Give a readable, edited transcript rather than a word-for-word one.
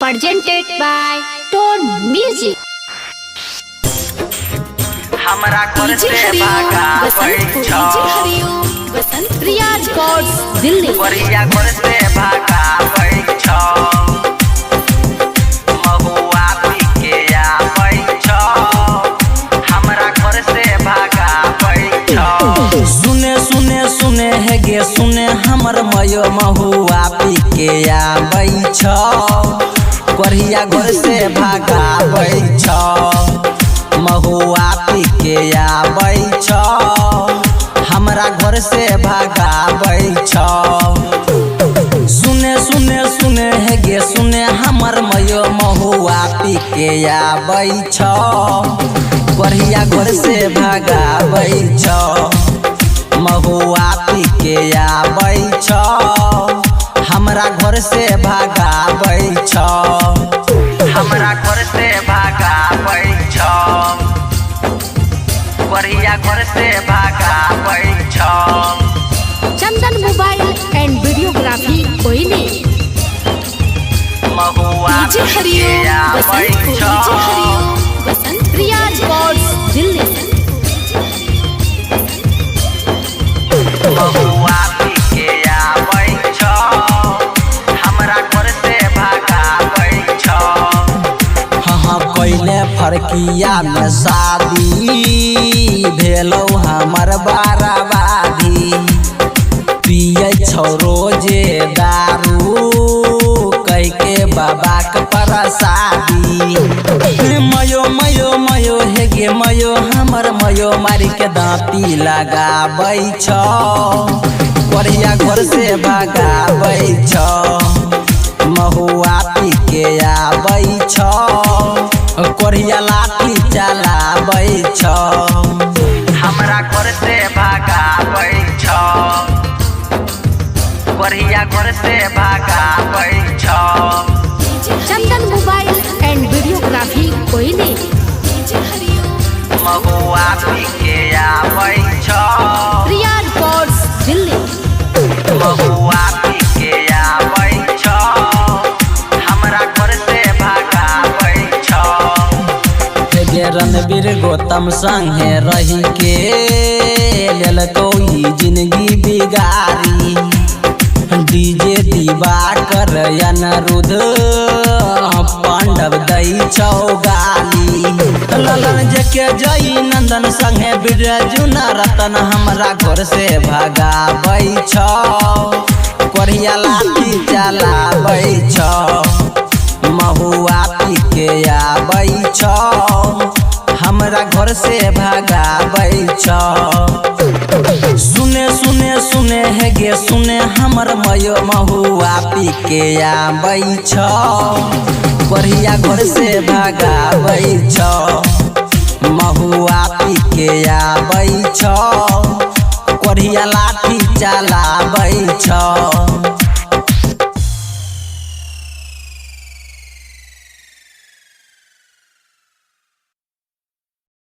presented by Tone Music. हमरा घर से भागा बैठो रियाज कोर्स दिल्ली परिया घर से भागा बैठो महुआ पी के आ बैठो हमरा घर से भागा बैठो सुने सुने सुने है गे सुने हमर मयो महुआ पी के आ बैठो परिया घर से भागा बैठो महुआ पी के आ बैठो हमरा घर से भागा बैठो सुने सुने सुने है गे सुने हमर मयो महुआ पी के आ बैठो बढ़िया घर से भागा बैठो महुआ पी के आ बैठो हमरा घर से भागा बैठो हमरा घर से भागा बैठो बढ़िया घर से भागा बैठो चंदन मोबाइल एंड वीडियोग्राफी कोयले महुआ पी के आ बैठो रियाज कोर्स दिल्ली महुआ पी के आ बैठो हमरा घर से भागा बैठो हाँ कैले फरकिया में शादी भेलौ हमर बाराबादी पिए छौ रोजे दारू कह के बाबा के प्रसादी मयो मयो मयो हे गे मयो हमर मयो मारी के दाँती लगाबै छौ बढ़िया घर से भगाबै छौ महुआ पी के आबै छौ कोरिया लाठी चलाबै छौ हमरा घर से भागा बैठो बढ़िया घर से भागा बैठो चंदन मोबाइल एंड वीडियोग्राफी कोयले महुआ पी के आ बैठो रियाज कोर्स दिल्ली महुआ पी के आ बैठो हमरा घर से भागा बैठो गे रणबीर गौतम संगे रही के लेलकौ ई जिंदगी बिगारी डीजे दिवाकर अनिरुद्ध पांडव दै छौ गाली ललन जके जई नंदन संगे बिरजू रतन हमरा घर से भगाबै छौ कोरिया लाठी चलाबै छौ महुआ पी के आबै छौ हमरा घर से भगाबै छौ सुने सुने सुने है गे सुने हमर मयो महुआ पी के आबै छौ बढ़िया घर से भगाबै छौ महुआ पी के आबै छौ कोरिया लाठी चलाबै छौ।